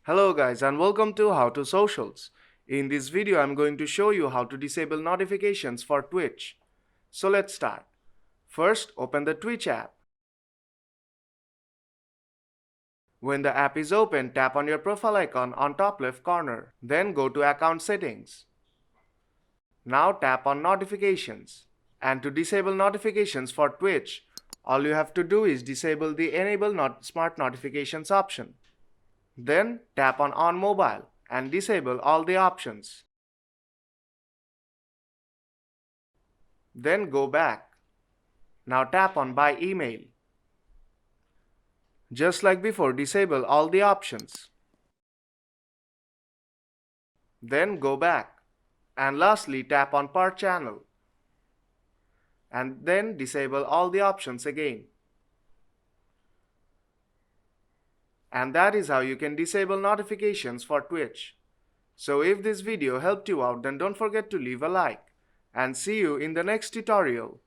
Hello guys and welcome to How to Socials. In this video I'm going to show you how to disable notifications for Twitch. So let's start. First open the Twitch app. When the app is open, tap on your profile icon on top left corner. Then go to account settings. Now tap on notifications. And to disable notifications for Twitch, all you have to do is disable the enable smart notifications option. Then tap on mobile and disable all the options. Then go back. Now tap on by email. Just like before, disable all the options. Then go back. And lastly, tap on per channel. And then disable all the options again. And that is how you can disable notifications for Twitch. So if this video helped you out, then don't forget to leave a like. And see you in the next tutorial.